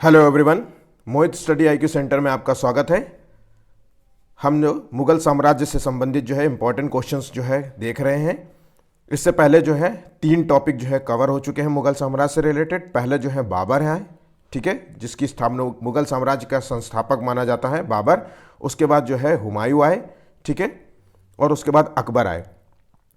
Hello everyone, मोहित study IQ centre में आपका स्वागत है। हम जो मुगल साम्राज्य से संबंधित जो है इम्पोर्टेंट क्वेश्चंस जो है देख रहे हैं। इससे पहले जो है 3 टॉपिक जो है कवर हो चुके हैं मुगल साम्राज्य से रिलेटेड। पहले जो है बाबर है, ठीक है, जिसकी स्थापना मुगल साम्राज्य का संस्थापक माना जाता है बाबर। उसके बाद जो है हुमायूं आए, ठीक है, और उसके बाद अकबर आए।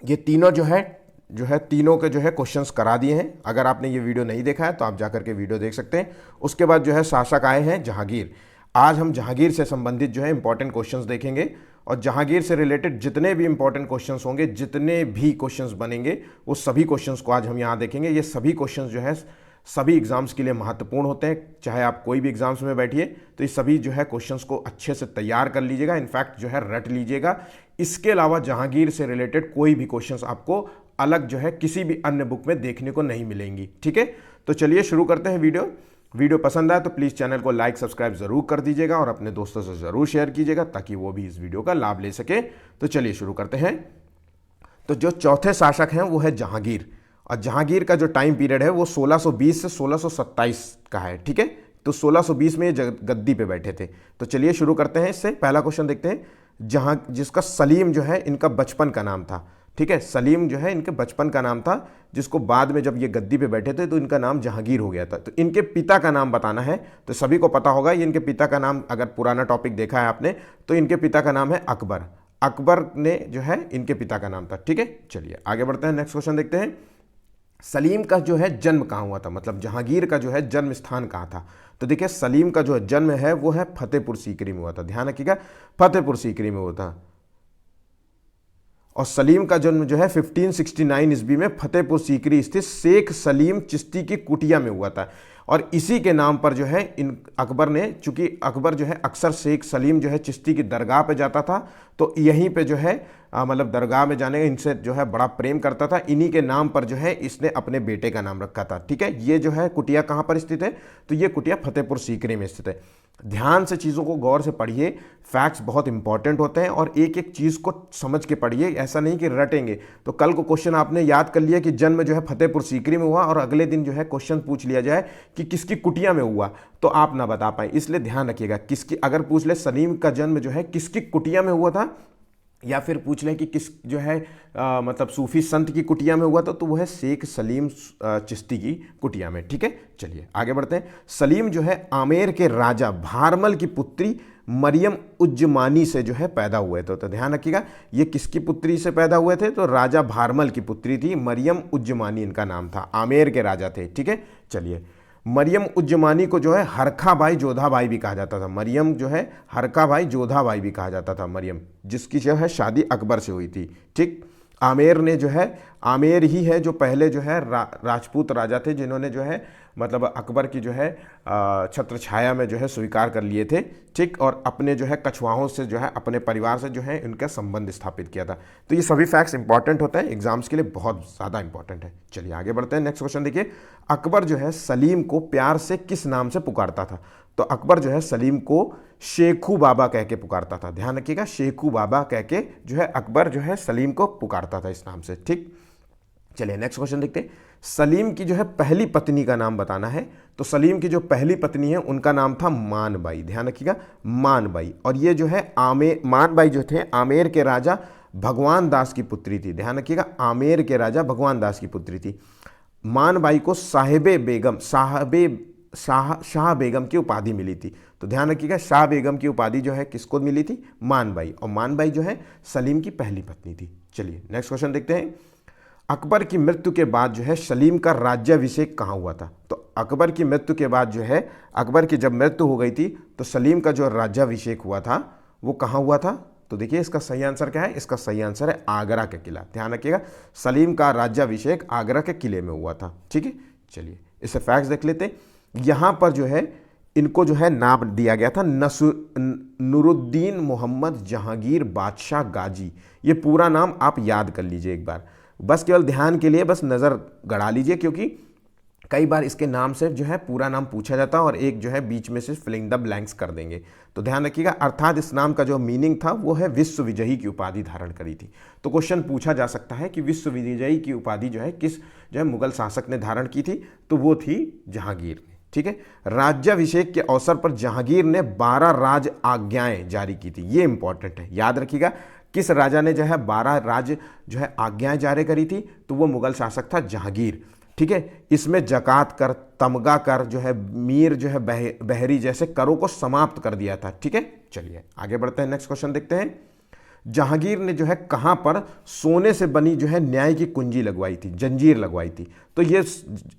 ये तीनों जो है तीनों के जो है क्वेश्चंस करा दिए हैं। अगर आपने ये वीडियो नहीं देखा है तो आप जाकर के वीडियो देख सकते हैं। उसके बाद जो है शासक आए हैं जहांगीर। आज हम जहांगीर से संबंधित जो है इंपॉर्टेंट क्वेश्चंस देखेंगे और जहांगीर से रिलेटेड जितने भी इंपॉर्टेंट क्वेश्चंस होंगे, जितने भी क्वेश्चंस बनेंगे, वो सभी क्वेश्चंस को आज हम यहाँ देखेंगे। ये सभी क्वेश्चंस जो है सभी एग्जाम्स के लिए महत्वपूर्ण होते हैं। चाहे आप कोई भी एग्जाम्स में बैठिए तो ये सभी जो है क्वेश्चंस को अच्छे से तैयार कर लीजिएगा, इनफैक्ट जो है रट लीजिएगा। इसके अलावा जहांगीर से रिलेटेड कोई भी क्वेश्चंस आपको अलग जो है किसी भी अन्य बुक में देखने को नहीं मिलेंगी, ठीक है। तो चलिए शुरू करते हैं। वीडियो पसंद आए तो प्लीज़ चैनल को लाइक सब्सक्राइब ज़रूर कर दीजिएगा और अपने दोस्तों से ज़रूर शेयर कीजिएगा ताकि वो भी इस वीडियो का लाभ ले सके। तो चलिए शुरू करते हैं। तो जो चौथे शासक हैं वो है जहांगीर, और जहांगीर का जो टाइम पीरियड है वो 1620 से 1627 का है, ठीक है। तो 1620 में ये गद्दी पे बैठे थे। तो चलिए शुरू करते हैं। इससे पहला क्वेश्चन देखते हैं। जिसका सलीम जो है इनका बचपन का नाम था, ठीक है। सलीम जो है इनके बचपन का नाम था, जिसको बाद में जब ये गद्दी पे बैठे थे तो इनका नाम जहांगीर हो गया था। तो इनके पिता का नाम बताना है। तो सभी को पता होगा ये इनके पिता का नाम, अगर पुराना टॉपिक देखा है आपने तो इनके पिता का नाम है अकबर। अकबर ने जो है इनके पिता का नाम था, ठीक है। चलिए आगे बढ़ते हैं, नेक्स्ट क्वेश्चन देखते हैं। सलीम का जो है जन्म कहाँ हुआ था, मतलब जहांगीर का जो है जन्म स्थान कहाँ था। तो देखिए सलीम का जो जन्म है वो है फतेहपुर सीकरी में हुआ था। ध्यान रखिएगा, फतेहपुर सीकरी में हुआ था। और सलीम का जन्म जो है 1569 ईस्वी में फतेहपुर सीकरी स्थित शेख सलीम चिश्ती की कुटिया में हुआ था। और इसी के नाम पर जो है इन अकबर ने, चूंकि अकबर जो है अक्सर शेख सलीम जो है चिश्ती की दरगाह पे जाता था, तो यहीं पे जो है मतलब दरगाह में जाने का इनसे जो है बड़ा प्रेम करता था। इन्हीं के नाम पर जो है इसने अपने बेटे का नाम रखा था, ठीक है। ये जो है कुटिया कहाँ पर स्थित है, तो ये कुटिया फतेहपुर सीकरी में स्थित है। ध्यान से चीज़ों को गौर से पढ़िए, फैक्ट्स बहुत इंपॉर्टेंट होते हैं और एक एक चीज़ को समझ के पढ़िए, ऐसा नहीं कि रटेंगे। तो कल को क्वेश्चन आपने याद कर लिया कि जन्म जो है फतेहपुर सीकरी में हुआ और अगले दिन जो है क्वेश्चन पूछ लिया जाए कि किसकी कुटिया में हुआ, तो आप ना बता पाए। इसलिए ध्यान रखिएगा, किसकी, अगर पूछ ले सलीम का जन्म जो है किसकी कुटिया में हुआ था, या फिर पूछ लें कि किस जो है मतलब सूफी संत की कुटिया में हुआ था, तो वो है शेख सलीम चिश्ती की कुटिया में, ठीक है। चलिए आगे बढ़ते हैं। सलीम जो है आमेर के राजा भारमल की पुत्री मरियम उज्जमानी से जो है पैदा हुए थे। तो ध्यान रखिएगा, ये किसकी पुत्री से पैदा हुए थे, तो राजा भारमल की पुत्री थी, मरियम उज्जमानी इनका नाम था, आमेर के राजा थे, ठीक है। चलिए, मरियम उज्जमानी को जो है हरखा भाई जोधा भाई भी कहा जाता था। मरियम जो है हरखा भाई जोधा भाई भी कहा जाता था मरियम, जिसकी जो है शादी अकबर से हुई थी, ठीक। आमेर ने जो है, आमेर ही है जो पहले जो है राजपूत राजा थे जिन्होंने जो है मतलब अकबर की जो है छत्र छाया में जो है स्वीकार कर लिए थे, ठीक। और अपने जो है कछुआओं से जो है अपने परिवार से जो है इनका संबंध स्थापित किया था। तो ये सभी फैक्ट्स इंपॉर्टेंट होते हैं, एग्जाम्स के लिए बहुत ज़्यादा इंपॉर्टेंट है। चलिए आगे बढ़ते हैं, नेक्स्ट क्वेश्चन देखिए। अकबर जो है सलीम को प्यार से किस नाम से पुकारता था। तो अकबर जो है सलीम को शेखू बाबा कह के पुकारता था। ध्यान रखिएगा, शेखू बाबा कह के जो है अकबर जो है सलीम को पुकारता था इस नाम से, ठीक। चलिए नेक्स्ट क्वेश्चन देखते हैं। सलीम की जो है पहली पत्नी का नाम बताना है। तो सलीम की जो पहली पत्नी है उनका नाम था मानबाई। ध्यान रखिएगा, मानबाई। और ये जो है मानबाई जो थे आमेर के राजा भगवान दास की पुत्री थी। ध्यान रखिएगा, आमेर के राजा भगवान दास की पुत्री थी। मानबाई को साहिबे बेगम शाह बेगम की उपाधि मिली थी। तो ध्यान रखिएगा, शाह बेगम की उपाधि जो है किसको मिली थी, मानबाई। और मानबाई जो है सलीम की पहली पत्नी थी। चलिए नेक्स्ट क्वेश्चन देखते हैं। अकबर की मृत्यु के बाद जो है सलीम का राज्याभिषेक कहाँ हुआ था। तो अकबर की मृत्यु के बाद जो है, अकबर की जब मृत्यु हो गई थी तो सलीम का जो राज्याभिषेक हुआ था वो कहाँ हुआ था। तो देखिए इसका सही आंसर क्या है, इसका सही आंसर है आगरा का किला। ध्यान रखिएगा, सलीम का राज्याभिषेक आगरा के किले में हुआ था, ठीक है। चलिए इससे फैक्ट्स देख लेते हैं। यहाँ पर जो है इनको जो है नाम दिया गया था नूरुद्दीन मोहम्मद जहांगीर बादशाह गाजी। ये पूरा नाम आप याद कर लीजिए एक बार, बस केवल ध्यान के लिए बस नज़र गड़ा लीजिए, क्योंकि कई बार इसके नाम से जो है पूरा नाम पूछा जाता है और एक जो है बीच में से फिलिंग द ब्लैंक्स कर देंगे। तो ध्यान रखिएगा, अर्थात इस नाम का जो मीनिंग था वो है विश्व विजयी की उपाधि धारण करी थी। तो क्वेश्चन पूछा जा सकता है कि विश्व विजयी की उपाधि जो है किस जो है मुगल शासक ने धारण की थी, तो वो थी जहांगीर ने। ठीक है। राज्याभिषेक के अवसर पर जहांगीर ने 12 राज आज्ञाएं जारी की थी। ये इंपॉर्टेंट है, याद रखिएगा किस राजा ने जो है 12 राज जो है आज्ञाएं जारी करी थी, तो वो मुगल शासक था जहांगीर, ठीक है। इसमें जकात कर, तमगा कर जो है, मीर जो है बहरी जैसे करों को समाप्त कर दिया था, ठीक है। चलिए आगे बढ़ते हैं, नेक्स्ट क्वेश्चन देखते हैं। जहांगीर ने जो है कहां पर सोने से बनी जो है न्याय की कुंजी लगवाई थी, जंजीर लगवाई थी? तो ये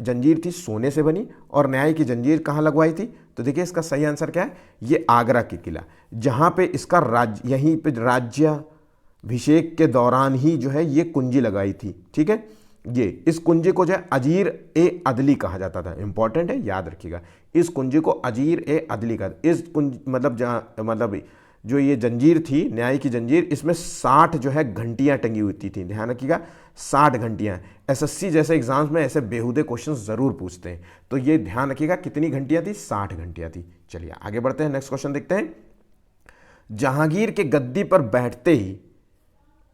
जंजीर थी सोने से बनी, और न्याय की जंजीर कहां लगवाई थी? तो देखिए इसका सही आंसर क्या है, ये आगरा की किला, जहां पे इसका यहीं पे राज्याभिषेक के दौरान ही जो है ये कुंजी लगाई थी, ठीक है। ये इस कुंजी को जो है अजीर ए अदली कहा जाता था, इंपॉर्टेंट है, याद रखिएगा इस कुंजी को अजीर ए अदली का, इस कुंज मतलब जो ये जंजीर थी न्याय की जंजीर, इसमें 60 जो है घंटियां टंगी हुई थी, ध्यान रखिएगा 60 घंटियां। एसएससी जैसे एग्जाम्स में ऐसे बेहुदे क्वेश्चंस जरूर पूछते हैं, तो ये ध्यान रखिएगा कितनी घंटियां थी, 60 घंटियां थी। चलिए आगे बढ़ते हैं, नेक्स्ट क्वेश्चन देखते हैं। जहांगीर के गद्दी पर बैठते ही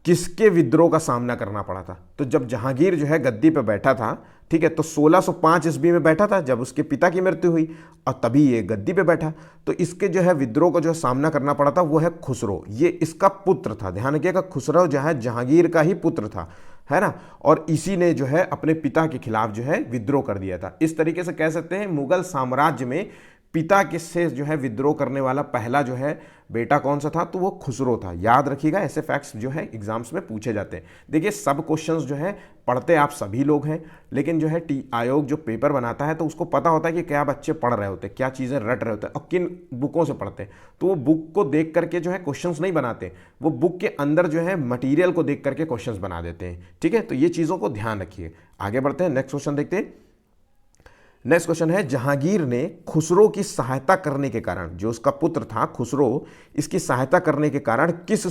किसके विद्रोह का सामना करना पड़ा था? तो जब जहांगीर जो है गद्दी पर बैठा था, ठीक है, तो 1605 ईस्वी में बैठा था जब उसके पिता की मृत्यु हुई, और तभी ये गद्दी पे बैठा। तो इसके जो है विद्रोह को जो सामना करना पड़ा था वो है खुसरो, ये इसका पुत्र था, ध्यान रखिएगा खुसरो जो है जहांगीर का ही पुत्र था, है ना। और इसी ने जो है अपने पिता के खिलाफ जो है विद्रोह कर दिया था। इस तरीके से कह सकते हैं मुगल साम्राज्य में पिता किससे जो है विद्रोह करने वाला पहला जो है बेटा कौन सा था? तो वो खुसरो था। याद रखिएगा ऐसे फैक्ट्स जो है एग्जाम्स में पूछे जाते हैं। देखिए सब क्वेश्चंस जो है पढ़ते आप सभी लोग हैं, लेकिन जो है आयोग जो पेपर बनाता है तो उसको पता होता है कि क्या बच्चे पढ़ रहे होते हैं, क्या चीज़ें रट रहे होते हैं और किन बुकों से पढ़ते हैं। तो वो बुक को देख करके जो है क्वेश्चंस नहीं बनाते, वो बुक के अंदर जो है मटीरियल को देख करके क्वेश्चंस बना देते हैं, ठीक है। तो ये चीज़ों को ध्यान रखिए। आगे बढ़ते हैं, नेक्स्ट क्वेश्चन देखते हैं। नेक्स्ट क्वेश्चन है, जहांगीर ने खुसरो की सहायता करने के कारण, जो उसका पुत्र था खुसरो, इसकी सहायता करने के कारण किस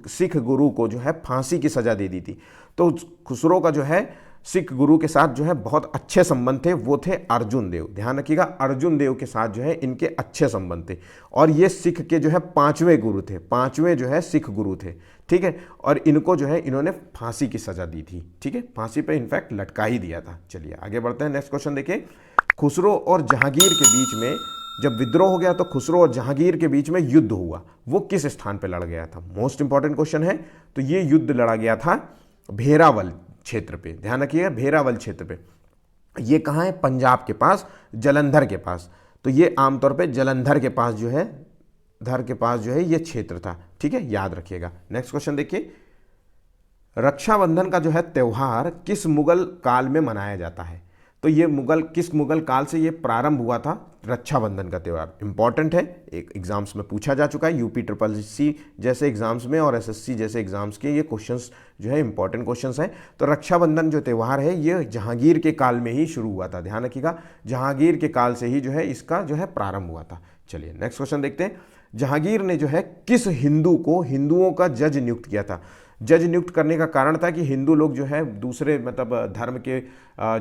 सिख गुरु को जो है फांसी की सजा दे दी थी? तो खुसरो का जो है सिख गुरु के साथ जो है बहुत अच्छे संबंध थे, वो थे अर्जुन देव। ध्यान रखिएगा अर्जुन देव के साथ जो है इनके अच्छे संबंध थे, और ये सिख के जो है 5वें गुरु थे, 5वें जो है सिख गुरु थे, ठीक है। और इनको जो है इन्होंने फांसी की सजा दी थी, ठीक है, फांसी पे इनफैक्ट लटका ही दिया था। चलिए आगे बढ़ते हैं, नेक्स्ट क्वेश्चन देखिए। खुसरो और जहांगीर के बीच में जब विद्रोह हो गया तो खुसरो और जहांगीर के बीच में युद्ध हुआ, वो किस स्थान पे लड़ गया था? मोस्ट इंपॉर्टेंट क्वेश्चन है। तो ये युद्ध लड़ा गया था भेरावल क्षेत्र पे, ध्यान रखिएगा भेरावल क्षेत्र पे। ये कहाँ है? पंजाब के पास, जलंधर के पास। तो ये आमतौर पे जलंधर के पास जो है, धर के पास जो है ये क्षेत्र था, ठीक है, याद रखिएगा। नेक्स्ट क्वेश्चन देखिए। रक्षाबंधन का जो है त्यौहार किस मुगल काल में मनाया जाता है? तो ये किस मुगल काल से ये प्रारंभ हुआ था रक्षाबंधन का त्यौहार? इंपॉर्टेंट है, एक एग्जाम्स में पूछा जा चुका है, यूपी SSC जैसे एग्जाम्स में और SSC जैसे एग्जाम्स के ये क्वेश्चंस जो है इंपॉर्टेंट क्वेश्चंस हैं। तो रक्षाबंधन जो त्यौहार है ये जहांगीर के काल में ही शुरू हुआ था, ध्यान रखिएगा जहांगीर के काल से ही जो है इसका जो है प्रारंभ हुआ था। चलिए नेक्स्ट क्वेश्चन देखते हैं। जहांगीर ने जो है किस हिंदू को हिंदुओं का जज नियुक्त किया था? जज नियुक्त करने का कारण था कि हिंदू लोग जो है दूसरे मतलब धर्म के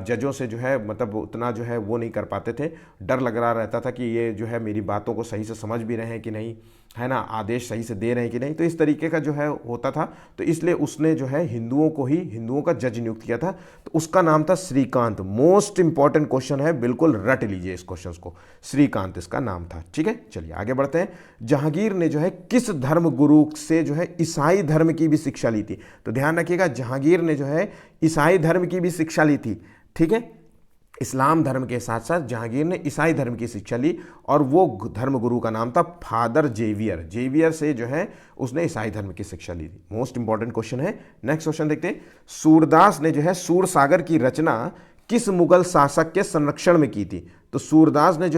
जजों से जो है मतलब उतना जो है वो नहीं कर पाते थे, डर लग रहा रहता था कि ये जो है मेरी बातों को सही से समझ भी रहे हैं कि नहीं, है ना, आदेश सही से दे रहे हैं कि नहीं, तो इस तरीके का जो है होता था। तो इसलिए उसने जो है हिंदुओं का जज नियुक्त किया था, तो उसका नाम था श्रीकांत। मोस्ट इंपॉर्टेंट क्वेश्चन है, बिल्कुल रट लीजिए इस क्वेश्चन को, श्रीकांत इसका नाम था, ठीक है। चलिए आगे बढ़ते हैं। जहांगीर ने जो है किस धर्म गुरु से जो है ईसाई धर्म की भी शिक्षा ली थी? तो ध्यान रखिएगा जहांगीर ने जो है ईसाई धर्म की भी शिक्षा ली थी, ठीक है। इस्लाम धर्म के साथ साथ जहांगीर ने ईसाई धर्म की शिक्षा ली, और वो धर्म गुरु का नाम था फादर जेवियर से जो है उसने ईसाई धर्म की शिक्षा ली थी। मोस्ट इंपॉर्टेंट क्वेश्चन है। नेक्स्ट क्वेश्चन देखते हैं। सूरदास ने जो है सूरसागर की रचना किस मुगल शासक के संरक्षण में की थी? तो सूरदास ने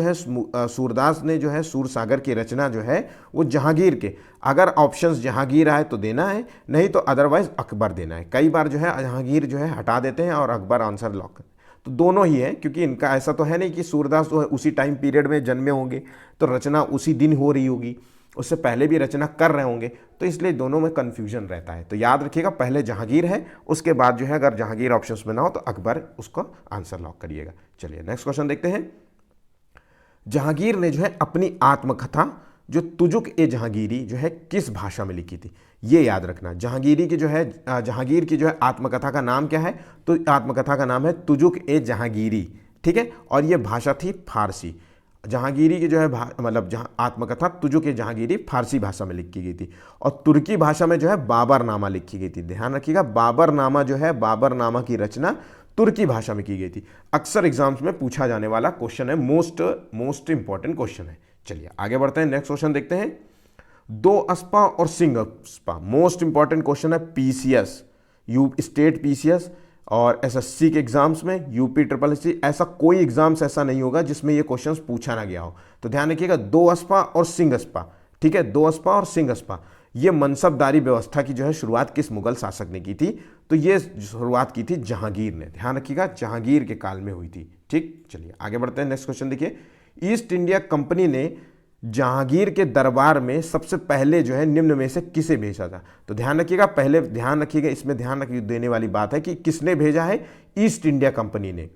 जो है सूरसागर की रचना जो है वो जहांगीर के, अगर ऑप्शंस जहांगीर आए तो देना है, नहीं तो अदरवाइज अकबर देना है। कई बार जो है जहांगीर जो है हटा देते हैं और अकबर आंसर लॉक, तो दोनों ही है, क्योंकि इनका ऐसा तो है नहीं कि सूरदास जो है उसी टाइम पीरियड में जन्मे होंगे तो रचना उसी दिन हो रही होगी, उससे पहले भी रचना कर रहे होंगे, तो इसलिए दोनों में कन्फ्यूजन रहता है। तो याद रखिएगा पहले जहांगीर है, उसके बाद जो है अगर जहांगीर ऑप्शंस में ना हो तो अकबर, उसको आंसर लॉक करिएगा। चलिए नेक्स्ट क्वेश्चन देखते हैं। जहांगीर ने जो है अपनी आत्मकथा जो तुजुक ए जहांगीरी जो है किस भाषा में लिखी थी? ये याद रखना। जहांगीर की जो है आत्मकथा का नाम क्या है? तो आत्मकथा का नाम है तुजुक ए जहांगीरी, ठीक है। और ये भाषा थी फारसी। जहांगीरी की जो है मतलब जहाँ आत्मकथा तुजो के जहांगीरी फारसी भाषा में लिखी गई थी, और तुर्की भाषा में जो है बाबरनामा लिखी गई थी। ध्यान रखिएगा, बाबरनामा जो है, बाबरनामा की रचना तुर्की भाषा में की गई थी। अक्सर एग्जाम्स में पूछा जाने वाला क्वेश्चन है, मोस्ट इंपॉर्टेंट क्वेश्चन है। चलिए आगे बढ़ते हैं, नेक्स्ट क्वेश्चन देखते हैं। दो अस्पा और सिंह अस्पा, मोस्ट इंपॉर्टेंट क्वेश्चन है पीसीएस, स्टेट पीसीएस और एसएससी के एग्जाम्स में, यूपी ट्रिपल एससी, ऐसा कोई एग्जाम्स ऐसा नहीं होगा जिसमें ये क्वेश्चंस पूछा ना गया हो। तो ध्यान रखिएगा, दो अस्पा और सिंह अस्पा, ठीक है, दो अस्पा और सिंह अस्पा, ये मनसबदारी व्यवस्था की जो है शुरुआत किस मुगल शासक ने की थी? तो ये शुरुआत की थी जहांगीर ने। ध्यान रखिएगा, जहांगीर के काल में हुई थी। ठीक, चलिए आगे बढ़ते हैं, नेक्स्ट क्वेश्चन देखिए। ईस्ट इंडिया कंपनी ने जहांगीर के दरबार में सबसे पहले जो है निम्न में से किसे भेजा था? तो ध्यान रखिएगा, पहले ध्यान रखिएगा, इसमें ध्यान देने वाली बात है कि किसने भेजा है? ईस्ट इंडिया कंपनी ने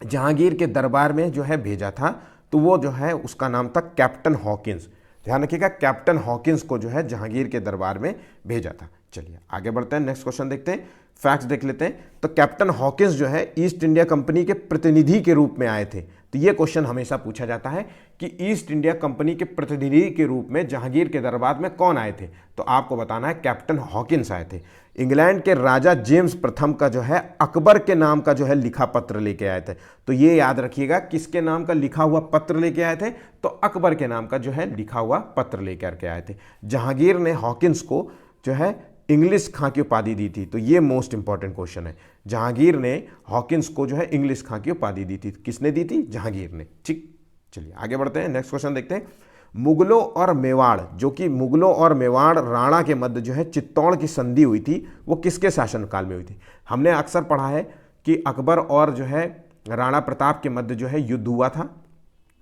जहांगीर के दरबार में जो है भेजा था, तो वो जो है उसका नाम था कैप्टन हॉकिंस। ध्यान रखिएगा, कैप्टन हॉकिंस को जो है जहांगीर के दरबार में भेजा था। चलिए आगे बढ़ते हैं, नेक्स्ट क्वेश्चन देखते हैं, फैक्ट्स देख लेते हैं। तो कैप्टन हॉकिंस जो है ईस्ट इंडिया कंपनी के प्रतिनिधि के रूप में आए थे। तो ये क्वेश्चन हमेशा पूछा जाता है कि ईस्ट इंडिया कंपनी के प्रतिनिधि के रूप में जहांगीर के दरबार में कौन आए थे? तो आपको बताना है कैप्टन हॉकिंस आए थे। इंग्लैंड के राजा जेम्स प्रथम का जो है अकबर के नाम का जो है लिखा पत्र लेके आए थे। तो ये याद रखिएगा, किसके नाम का लिखा हुआ पत्र लेके आए थे? तो अकबर के नाम का जो है लिखा हुआ पत्र लेकर के आए थे। जहांगीर ने हॉकिंस को जो है इंग्लिश खां की उपाधि दी थी। तो ये मोस्ट इंपॉर्टेंट क्वेश्चन है। जहांगीर ने हॉकिंस को जो है इंग्लिश खां की उपाधि दी थी। किसने दी थी? जहांगीर ने। ठीक, चलिए आगे बढ़ते हैं, नेक्स्ट क्वेश्चन देखते हैं। मुगलों और मेवाड़, जो कि मुगलों और मेवाड़ राणा के मध्य जो है चित्तौड़ की संधि हुई थी, वो किसके शासनकाल में हुई थी? हमने अक्सर पढ़ा है कि अकबर और जो है राणा प्रताप के मध्य जो है युद्ध हुआ था,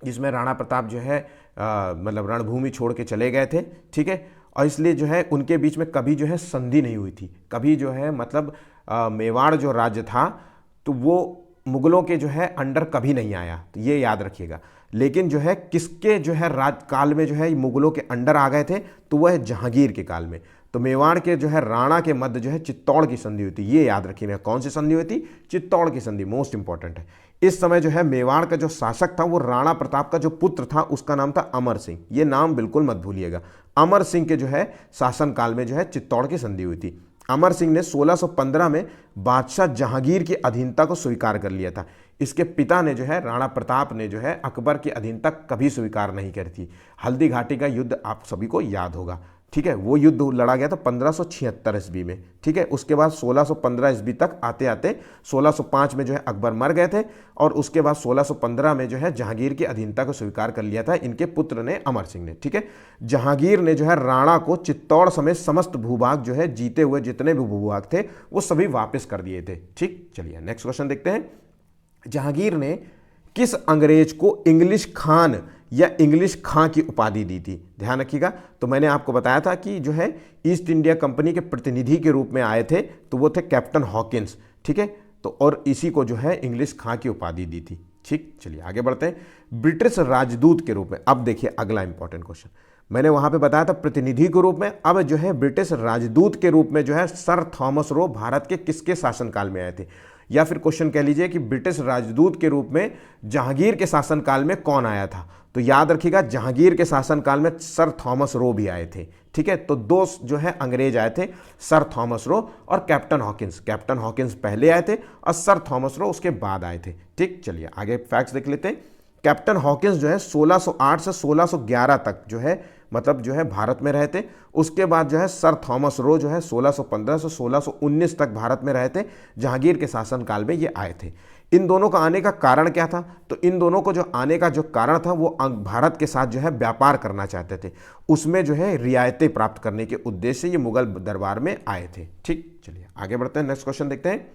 जिसमें राणा प्रताप जो है मतलब रणभूमि छोड़ के चले गए थे। ठीक है, और इसलिए जो है उनके बीच में कभी जो है संधि नहीं हुई थी, कभी जो है मतलब मेवाड़ जो राज्य था तो वो मुगलों के जो है अंडर कभी नहीं आया। तो ये याद रखिएगा। लेकिन जो है किसके जो है राजकाल में जो है मुगलों के अंडर आ गए थे? तो वह है जहांगीर के काल में। तो मेवाड़ के जो है राणा के मध्य जो है चित्तौड़ की संधि हुई थी। ये याद रखिएगा, कौन सी संधि हुई थी? चित्तौड़ की संधि, मोस्ट इंपॉर्टेंट है। इस समय जो है मेवाड़ का जो शासक था वो राणा प्रताप का जो पुत्र था उसका नाम था अमर सिंह। ये नाम बिल्कुल मत भूलिएगा। अमर सिंह के जो है शासनकाल में जो है चित्तौड़ की संधि हुई थी। अमर सिंह ने 1615 में बादशाह जहांगीर की अधीनता को स्वीकार कर लिया था। इसके पिता ने जो है राणा प्रताप ने जो है अकबर की अधीनता कभी स्वीकार नहीं करी थी। हल्दी घाटी का युद्ध आप सभी को याद होगा। ठीक है, वो युद्ध लड़ा गया था 1576 ईस्वी में। ठीक है, उसके बाद 1615 ईस्वी तक आते आते 1605 में जो है अकबर मर गए थे, और उसके बाद 1615 में जो है जहांगीर की अधीनता को स्वीकार कर लिया था इनके पुत्र ने, अमर सिंह ने। ठीक है, जहांगीर ने जो है राणा को चित्तौड़ समेत समस्त भूभाग जो है जीते हुए जितने भी भूभाग थे वो सभी वापस कर दिए थे। ठीक, चलिए नेक्स्ट क्वेश्चन देखते हैं। जहांगीर ने किस अंग्रेज को इंग्लिश खान या इंग्लिश खां की उपाधि दी थी? ध्यान रखिएगा, तो मैंने आपको बताया था कि जो है ईस्ट इंडिया कंपनी के प्रतिनिधि के रूप में आए थे, तो वो थे कैप्टन हॉकिंस। ठीक है, तो और इसी को जो है इंग्लिश खां की उपाधि दी थी। ठीक, चलिए आगे बढ़ते हैं। ब्रिटिश राजदूत के रूप में, अब देखिए अगला इंपॉर्टेंट क्वेश्चन, मैंने वहां पे बताया था प्रतिनिधि के रूप में, अब जो है ब्रिटिश राजदूत के रूप में जो है सर थॉमस रो भारत के किसके शासनकाल में आए थे? या फिर क्वेश्चन कह लीजिए कि ब्रिटिश राजदूत के रूप में जहांगीर के शासनकाल में कौन आया था? तो याद रखिएगा, जहांगीर के शासनकाल में सर थॉमस रो भी आए थे। ठीक है, तो दो जो है अंग्रेज आए थे, सर थॉमस रो और कैप्टन हॉकिंस। कैप्टन हॉकिंस पहले आए थे और सर थॉमस रो उसके बाद आए थे। ठीक, चलिए आगे फैक्ट्स देख लेते हैं। कैप्टन हॉकिंस जो है 1608 से 1611 तक जो है मतलब जो है भारत में रहे थे। उसके बाद जो है सर थॉमस रो जो है 1615 से 1619 तक भारत में रहे थे। जहांगीर के शासनकाल में ये आए थे। इन दोनों का आने का कारण क्या था? तो इन दोनों को जो आने का जो कारण था वो भारत के साथ जो है व्यापार करना चाहते थे, उसमें जो है रियायतें प्राप्त करने के उद्देश्य से ये मुगल दरबार में आए थे। ठीक, चलिए आगे बढ़ते हैं, नेक्स्ट क्वेश्चन देखते हैं।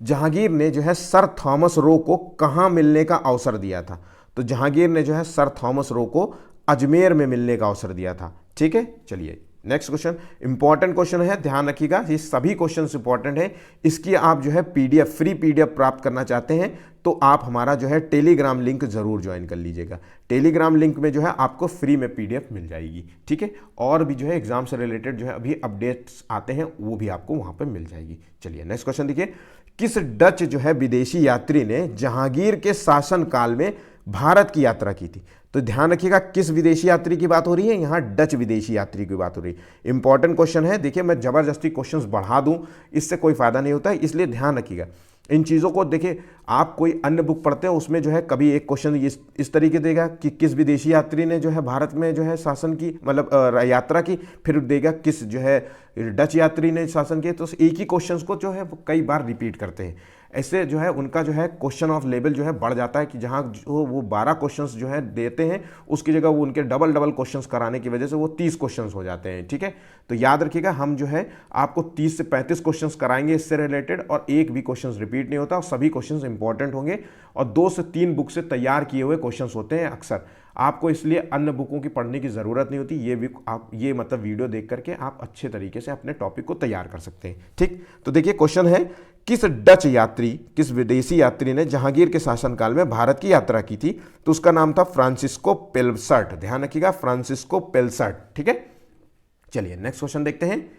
जहांगीर ने जो है सर थॉमस रो को कहाँ मिलने का अवसर दिया था? तो जहांगीर ने जो है सर थॉमस रो को अजमेर में मिलने का अवसर दिया था। ठीक है, चलिए नेक्स्ट क्वेश्चन, इंपॉर्टेंट क्वेश्चन है, ध्यान रखिएगा, ये सभी क्वेश्चन इंपॉर्टेंट है। इसकी आप जो है पीडीएफ, फ्री पीडीएफ प्राप्त करना चाहते हैं तो आप हमारा जो है टेलीग्राम लिंक जरूर ज्वाइन कर लीजिएगा। टेलीग्राम लिंक में जो है आपको फ्री में पीडीएफ मिल जाएगी। ठीक है, और भी जो है एग्जाम से रिलेटेड जो है अभी अपडेट्स आते हैं वो भी आपको वहां पर मिल जाएगी। चलिए नेक्स्ट क्वेश्चन देखिए। किस डच जो है विदेशी यात्री ने जहांगीर के शासनकाल में भारत की यात्रा की थी? तो ध्यान रखिएगा, किस विदेशी यात्री की बात हो रही है? यहाँ डच विदेशी यात्री की बात हो रही है। इंपॉर्टेंट क्वेश्चन है। देखिए, मैं जबरदस्ती क्वेश्चंस बढ़ा दूं, इससे कोई फायदा नहीं होता है, इसलिए ध्यान रखिएगा इन चीज़ों को। देखिए, आप कोई अन्य बुक पढ़ते हैं, उसमें जो है कभी एक क्वेश्चन इस तरीके देगा कि किस विदेशी यात्री ने जो है भारत में जो है शासन की, मतलब यात्रा की, फिर देगा किस जो है डच यात्री ने शासन किया। तो एक ही क्वेश्चंस को जो है वो कई बार रिपीट करते हैं। ऐसे जो है उनका जो है क्वेश्चन ऑफ लेवल जो है बढ़ जाता है कि जहाँ जो वो 12 क्वेश्चंस जो है देते हैं, उसकी जगह वो उनके डबल क्वेश्चंस कराने की वजह से वो 30 क्वेश्चंस हो जाते हैं। ठीक है, तो याद रखिएगा, हम जो है आपको 30 से 35 क्वेश्चंस कराएंगे इससे रिलेटेड, और एक भी क्वेश्चंस रिपीट नहीं होता, और सभी क्वेश्चंस इंपॉर्टेंट होंगे, और 2 से 3 बुक से तैयार किए हुए क्वेश्चंस होते हैं अक्सर। आपको इसलिए अन्य बुकों की पढ़ने की ज़रूरत नहीं होती। ये भी आप ये मतलब वीडियो देख करके आप अच्छे तरीके से अपने टॉपिक को तैयार कर सकते हैं। ठीक, तो देखिए क्वेश्चन है, किस डच यात्री, किस विदेशी यात्री ने जहांगीर के शासनकाल में भारत की यात्रा की थी? तो उसका नाम था फ्रांसिस्को पेल्सर्ट। ध्यान रखिएगा, फ्रांसिस्को पेल्सर्ट। ठीक है, चलिए नेक्स्ट क्वेश्चन देखते हैं।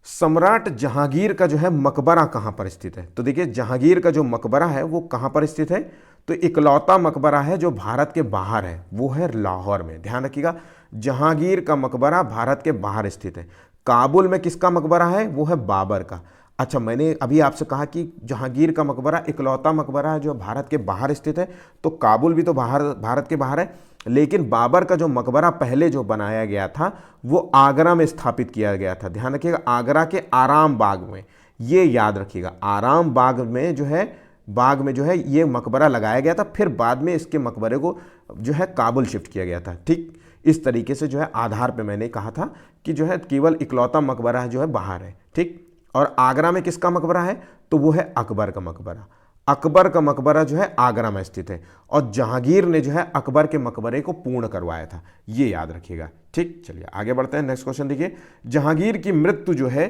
सम्राट जहांगीर का जो है मकबरा कहां पर स्थित है? तो देखिए, जहांगीर का जो मकबरा है वो कहां पर स्थित है? तो इकलौता मकबरा है जो भारत के बाहर है, वो है लाहौर में। ध्यान रखिएगा, जहांगीर का मकबरा भारत के बाहर स्थित है। काबुल में किसका मकबरा है? वो है बाबर का। अच्छा, मैंने अभी आपसे कहा कि जहांगीर का मकबरा इकलौता मकबरा है जो भारत के बाहर स्थित है, तो काबुल भी तो भारत के बाहर है, लेकिन बाबर का जो मकबरा पहले जो बनाया गया था वो आगरा में स्थापित किया गया था। ध्यान रखिएगा, आगरा के आराम बाग में, ये याद रखिएगा, आराम बाग में जो है ये मकबरा लगाया गया था। फिर बाद में इसके मकबरे को जो है काबुल शिफ्ट किया गया था। ठीक, इस तरीके से जो है आधार पे मैंने कहा था कि जो है केवल इकलौता मकबरा जो है बाहर है। ठीक, और आगरा में किसका मकबरा है? तो वो है अकबर का मकबरा। अकबर का मकबरा जो है आगरा में स्थित है, और जहांगीर ने जो है अकबर के मकबरे को पूर्ण करवाया था, ये याद रखिएगा। ठीक, चलिए आगे बढ़ते हैं। नेक्स्ट क्वेश्चन देखिए, जहांगीर की मृत्यु जो है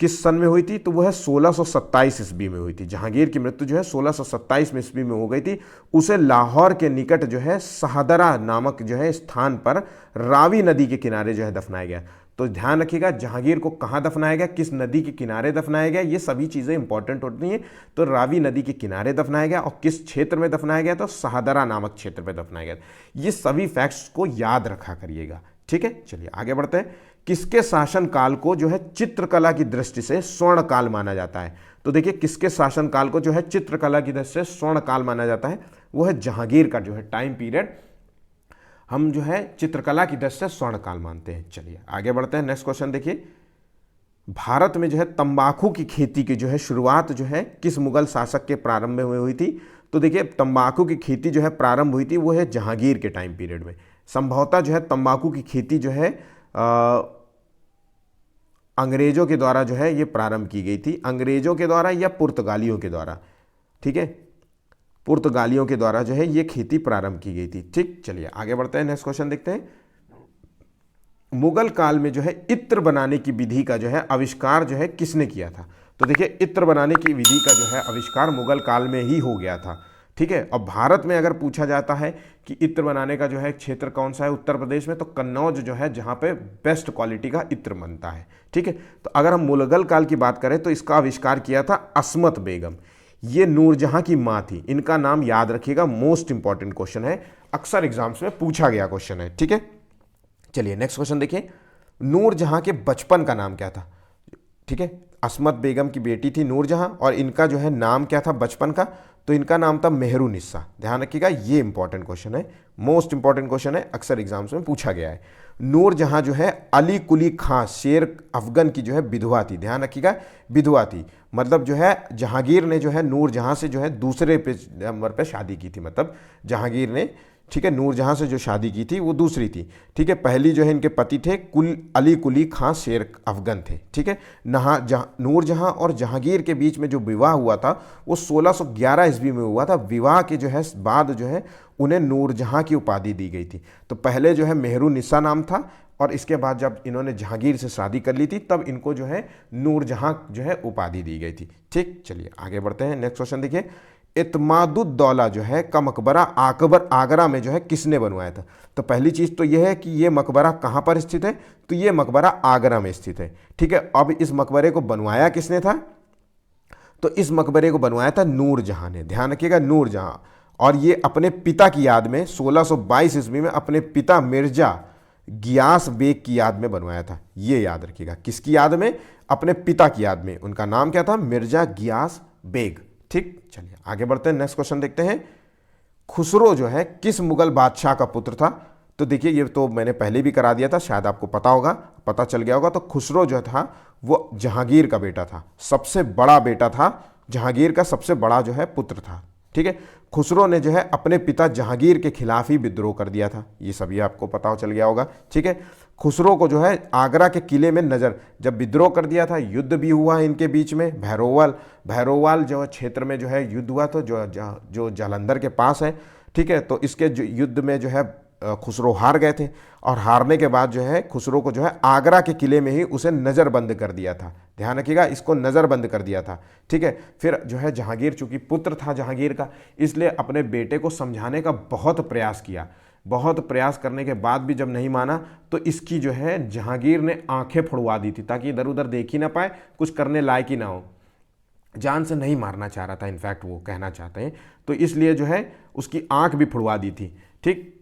किस सन में हुई थी? तो वो है 1627 ईस्वी में हुई थी। जहांगीर की मृत्यु जो है 1627 में ईस्वी में हो गई थी। उसे लाहौर के निकट जो है शाहदरा नामक जो है स्थान पर रावी नदी के किनारे जो है दफनाया गया। तो ध्यान रखिएगा, जहांगीर को कहाँ दफनाया गया, किस नदी के किनारे दफनाया गया, ये सभी चीज़ें इंपॉर्टेंट होती हैं। तो रावी नदी के किनारे दफनाया गया, और किस क्षेत्र में दफनाया गया? तो शाहदरा नामक क्षेत्र में दफनाया गया। ये सभी फैक्ट्स को याद रखा करिएगा। ठीक है, चलिए आगे बढ़ते हैं। किसके शासनकाल को जो है चित्रकला की दृष्टि से स्वर्ण काल माना जाता है? तो देखिए, किसके शासनकाल को जो है चित्रकला की दृष्टि से स्वर्ण काल माना जाता है? वो है जहांगीर का जो है टाइम पीरियड हम जो है चित्रकला की दृष्टि से स्वर्ण काल मानते हैं। चलिए आगे बढ़ते हैं। नेक्स्ट क्वेश्चन देखिए, भारत में जो है तंबाकू की खेती की जो है शुरुआत जो है किस मुगल शासक के प्रारंभ में हुई थी? तो देखिए, तंबाकू की खेती जो है प्रारंभ हुई थी वो है जहांगीर के टाइम पीरियड में। संभवतः जो है तंबाकू की खेती जो है अंग्रेजों के द्वारा जो है ये प्रारंभ की गई थी, अंग्रेजों के द्वारा या पुर्तगालियों के द्वारा। ठीक है, पुर्तगालियों के द्वारा जो है ये खेती प्रारंभ की गई थी। ठीक, चलिए आगे बढ़ते हैं। नेक्स्ट क्वेश्चन देखते हैं। मुगल काल में जो है इत्र बनाने की विधि का जो है आविष्कार जो है किसने किया था? तो देखिए, इत्र बनाने की विधि का जो है आविष्कार मुगल काल में ही हो गया था। ठीक है, और भारत में अगर पूछा जाता है कि इत्र बनाने का जो है क्षेत्र कौन सा है उत्तर प्रदेश में, तो कन्नौज जो है जहाँ पे बेस्ट क्वालिटी का इत्र बनता है। ठीक है, तो अगर हम मुगल काल की बात करें तो इसका आविष्कार किया था अस्मत बेगम। ये नूरजहां की माँ थी। इनका नाम याद रखिएगा, मोस्ट इंपॉर्टेंट क्वेश्चन है, अक्सर एग्जाम्स में पूछा गया क्वेश्चन है। ठीक है, चलिए नेक्स्ट क्वेश्चन देखिए, नूरजहां के बचपन का नाम क्या था? ठीक है, अस्मत बेगम की बेटी थी नूरजहां, और इनका जो है नाम क्या था बचपन का? तो इनका नाम था मेहरुनिस्सा। ध्यान रखिएगा, ये इंपॉर्टेंट क्वेश्चन है, मोस्ट इंपॉर्टेंट क्वेश्चन है, अक्सर एग्जाम्स में पूछा गया है। नूरजहां जो है अली कुली खां शेर अफगन की जो है विधवा थी। ध्यान रखिएगा, विधवा थी, मतलब जो है जहांगीर ने जो है नूरजहां से जो है दूसरे नंबर पे शादी की थी, मतलब जहांगीर ने, ठीक है, नूरजहां से जो शादी की थी वो दूसरी थी। ठीक है, पहली जो है इनके पति थे अली कुली खां शेर अफगन थे। ठीक है, नूरजहां और जहांगीर के बीच में जो विवाह हुआ था वो 1611 ईस्वी में हुआ था। विवाह के जो है बाद जो है उन्हें नूरजहां की उपाधि दी गई थी। तो पहले जो है मेहरुनिस्सा नाम था, और इसके बाद जब इन्होंने जहांगीर से शादी कर ली थी तब इनको जो है नूरजहां जो है उपाधि दी गई थी। ठीक, चलिए आगे बढ़ते हैं। नेक्स्ट क्वेश्चन देखिए, इत्मादुद्दौला जो है का मकबरा आगरा में जो है किसने बनवाया था? तो पहली चीज़ तो यह है कि ये मकबरा कहाँ पर स्थित है? तो ये मकबरा आगरा में स्थित है। ठीक है, अब इस मकबरे को बनवाया किसने था? तो इस मकबरे को बनवाया था नूरजहां ने, ध्यान रखिएगा नूरजहां। और ये अपने पिता की याद में 1622 ईस्वी में अपने पिता मिर्जा गियास बेग की याद में बनवाया था। ये याद रखिएगा, किसकी याद में? अपने पिता की याद में। उनका नाम क्या था? मिर्जा गियास बेग। ठीक, चलिए आगे बढ़ते हैं, नेक्स्ट क्वेश्चन देखते हैं। खुसरो जो है किस मुगल बादशाह का पुत्र था? तो देखिए ये तो मैंने पहले भी करा दिया था, शायद आपको पता होगा, पता चल गया होगा। तो खुसरो जो था वो जहांगीर का बेटा था, सबसे बड़ा बेटा था, जहांगीर का सबसे बड़ा जो है पुत्र था। ठीक है, खुसरो ने जो है अपने पिता जहांगीर के खिलाफ ही विद्रोह कर दिया था, ये सभी आपको पता चल गया होगा। ठीक है, खुसरो को जो है आगरा के किले में नजर जब विद्रोह कर दिया था, युद्ध भी हुआ इनके बीच में, भैरोवाल जो क्षेत्र में जो है युद्ध हुआ था, जो जालंधर के पास है। ठीक है, तो इसके जो युद्ध में जो है खुसरो हार गए थे, और हारने के बाद जो है खुसरो को जो है आगरा के किले में ही उसे नज़रबंद कर दिया था। ध्यान रखिएगा, इसको नज़रबंद कर दिया था। ठीक है, फिर जो है जहांगीर चूंकि पुत्र था जहांगीर का, इसलिए अपने बेटे को समझाने का बहुत प्रयास किया। बहुत प्रयास करने के बाद भी जब नहीं माना तो इसकी जो है जहांगीर ने आंखें फुड़वा दी थी, ताकि इधर उधर देख ही ना पाए, कुछ करने लायक ही ना हो। जान से नहीं मारना चाह रहा था, इनफैक्ट वो कहना चाहते हैं, तो इसलिए जो है उसकी आंख भी फुड़वा दी थी। ठीक,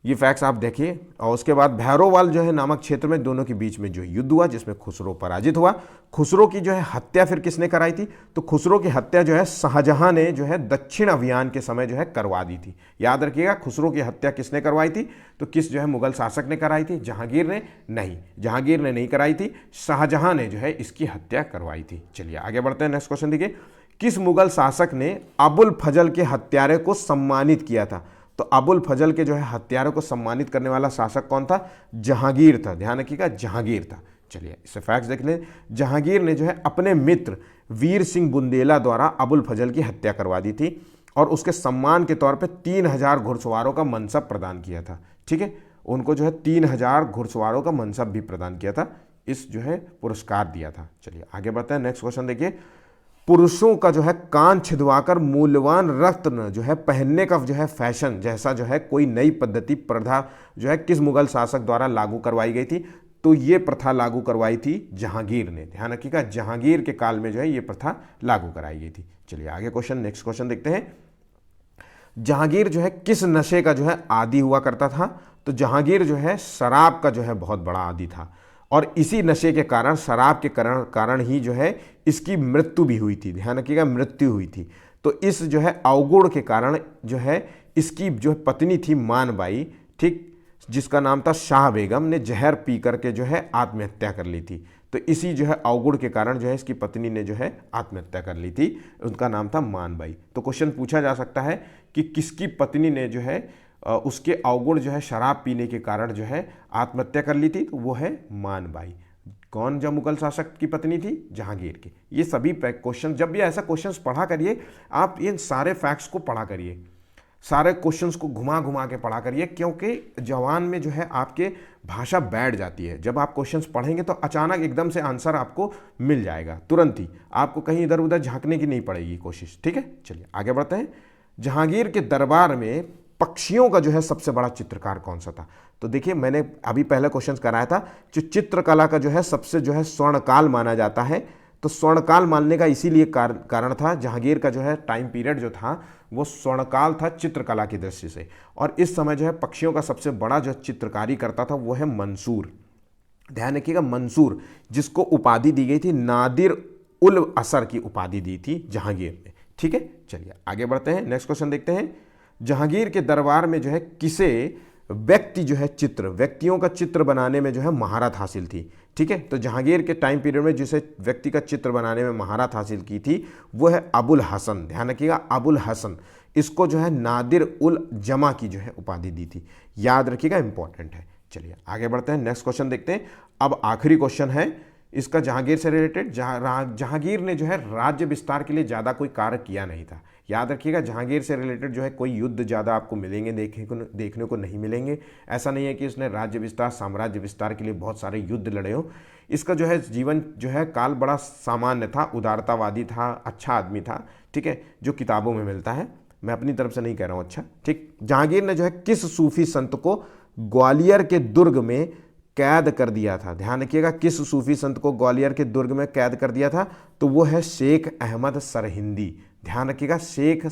ये फैक्ट्स आप देखिए। और उसके बाद भैरोवाल जो है नामक क्षेत्र में दोनों के बीच में जो युद्ध हुआ, जिसमें खुसरो पराजित हुआ। खुसरो की जो है हत्या फिर किसने कराई थी? तो खुसरो की हत्या जो है शाहजहां ने जो है दक्षिण अभियान के समय जो है करवा दी थी। याद रखिएगा, खुसरो की हत्या किसने करवाई थी? तो किस जो है मुगल शासक ने कराई थी? जहांगीर ने नहीं, जहांगीर ने नहीं कराई थी, शाहजहां ने जो है इसकी हत्या करवाई थी। चलिए आगे बढ़ते हैं, नेक्स्ट क्वेश्चन देखिए। किस मुगल शासक ने अबुल फजल के हत्यारे को सम्मानित किया था? तो अबुल फजल के जो है हत्यारों को सम्मानित करने वाला शासक कौन था? जहांगीर था। ध्यान रखिएगा, जहांगीर था। चलिए इससे फैक्ट्स देख लें। जहांगीर ने जो है अपने मित्र वीर सिंह बुंदेला द्वारा अबुल फजल की हत्या करवा दी थी, और उसके सम्मान के तौर पे 3000 घुड़सवारों का मनसब प्रदान किया था। ठीक है, उनको जो है 3000 घुड़सवारों का मनसब भी प्रदान किया था, इस जो है पुरस्कार दिया था। चलिए आगे बढ़ते हैं, नेक्स्ट क्वेश्चन देखिए। पुरुषों का जो है कान छिदवाकर मूल्यवान रत्न जो है पहनने का जो है फैशन जैसा जो है कोई नई पद्धति प्रथा जो है किस मुगल शासक द्वारा लागू करवाई गई थी? तो ये प्रथा लागू करवाई थी जहांगीर ने। ध्यान रखिएगा, जहांगीर के काल में जो है ये प्रथा लागू कराई गई थी। चलिए आगे क्वेश्चन, नेक्स्ट क्वेश्चन देखते हैं। जहांगीर जो है किस नशे का जो है आदी हुआ करता था? तो जहांगीर जो है शराब का जो है बहुत बड़ा आदी था, और इसी नशे के कारण, शराब के कारण ही जो है इसकी मृत्यु भी हुई थी। ध्यान रखिएगा, मृत्यु हुई थी। तो इस जो है अवगुण के कारण जो है इसकी जो पत्नी थी मानबाई, ठीक, जिसका नाम था शाह बेगम, ने जहर पी करके जो है आत्महत्या कर ली थी। तो इसी जो है अवगुण के कारण जो है इसकी पत्नी ने जो है आत्महत्या कर ली थी, उनका नाम था मानबाई। तो क्वेश्चन पूछा जा सकता है कि किसकी पत्नी ने जो है उसके अवगुण जो है शराब पीने के कारण जो है आत्महत्या कर ली थी? तो वो है मानबाई। कौन जो मुगल शासक की पत्नी थी? जहांगीर की। ये सभी क्वेश्चन, जब भी ऐसा क्वेश्चंस पढ़ा करिए आप, इन सारे फैक्ट्स को पढ़ा करिए, सारे क्वेश्चंस को घुमा घुमा के पढ़ा करिए, क्योंकि जवान में जो है आपके भाषा बैठ जाती है। जब आप क्वेश्चंस पढ़ेंगे तो अचानक एकदम से आंसर आपको मिल जाएगा तुरंत ही, आपको कहीं इधर उधर झांकने की नहीं पड़ेगी कोशिश। ठीक है, चलिए आगे बढ़ते हैं। जहांगीर के दरबार में पक्षियों का जो है सबसे बड़ा चित्रकार कौन सा था? तो देखिए मैंने अभी पहले क्वेश्चन कराया था, जो चित्रकला का जो है सबसे जो है स्वर्णकाल माना जाता है। तो स्वर्णकाल मानने का इसीलिए कारण था, जहांगीर का जो है टाइम पीरियड जो था वो स्वर्णकाल था चित्रकला की दृष्टि से। और इस समय जो है पक्षियों का सबसे बड़ा जो चित्रकारी करता था वो है मंसूर। ध्यान रखिएगा, मंसूर, जिसको उपाधि दी गई थी नादिर उल असर की उपाधि दी थी जहांगीर ने। ठीक है, चलिए आगे बढ़ते हैं, नेक्स्ट क्वेश्चन देखते हैं। जहांगीर के दरबार में जो है किसे व्यक्तियों का चित्र बनाने में जो है महारत हासिल थी? ठीक है, तो जहांगीर के टाइम पीरियड में जिसे व्यक्ति का चित्र बनाने में महारत हासिल की थी वो है अबुल हसन। ध्यान रखिएगा, अबुल हसन। इसको जो है नादिर उल जमा की जो है उपाधि दी थी। याद रखिएगा, इंपॉर्टेंट है। चलिए आगे बढ़ते हैं, नेक्स्ट क्वेश्चन देखते हैं। अब आखिरी क्वेश्चन है इसका जहांगीर से रिलेटेड। जहांगीर ने जो है राज्य विस्तार के लिए ज़्यादा कोई कार्य किया नहीं था। याद रखिएगा, जहांगीर से रिलेटेड जो है कोई युद्ध ज़्यादा आपको मिलेंगे, देखने को नहीं मिलेंगे। ऐसा नहीं है कि इसने राज्य विस्तार, साम्राज्य विस्तार के लिए बहुत सारे युद्ध लड़े हो। इसका जो है जीवन जो है काल बड़ा सामान्य था, उदारतावादी था, अच्छा आदमी था। ठीक है, जो किताबों में मिलता है, मैं अपनी तरफ से नहीं कह रहा हूँ। अच्छा, ठीक। जहांगीर ने जो है किस सूफी संत को ग्वालियर के दुर्ग में कैद कर दिया था। ध्यान रखिएगा, किस सूफी संत को ग्वालियर के दुर्ग में कैद कर दिया था, तो वो है शेख अहमद सरहिंदी। ध्यान रखिएगा, शेख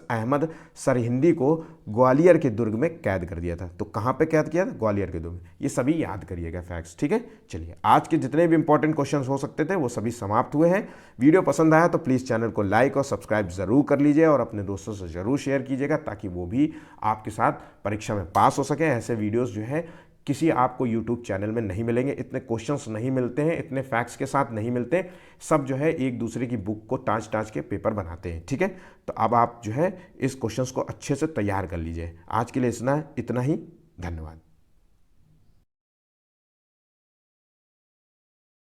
अहमद सरहिंदी को ग्वालियर के दुर्ग में कैद कर दिया था। तो कहाँ पे कैद किया था? ग्वालियर के दुर्ग में। ये सभी याद करिएगा फैक्ट्स, ठीक है। चलिए, आज के जितने भी इंपॉर्टेंट क्वेश्चंस हो सकते थे वो सभी समाप्त हुए हैं। वीडियो पसंद आया तो प्लीज़ चैनल को लाइक और सब्सक्राइब जरूर कर लीजिए और अपने दोस्तों से जरूर शेयर कीजिएगा, ताकि वो भी आपके साथ परीक्षा में पास हो सके। ऐसे वीडियोज़ जो है किसी आपको YouTube चैनल में नहीं मिलेंगे, इतने क्वेश्चंस नहीं मिलते हैं, इतने फैक्ट्स के साथ नहीं मिलते। सब जो है एक दूसरे की बुक को टाँच टाँच के पेपर बनाते हैं, ठीक है। तो अब आप जो है इस क्वेश्चंस को अच्छे से तैयार कर लीजिए। आज के लिए इतना ही। धन्यवाद।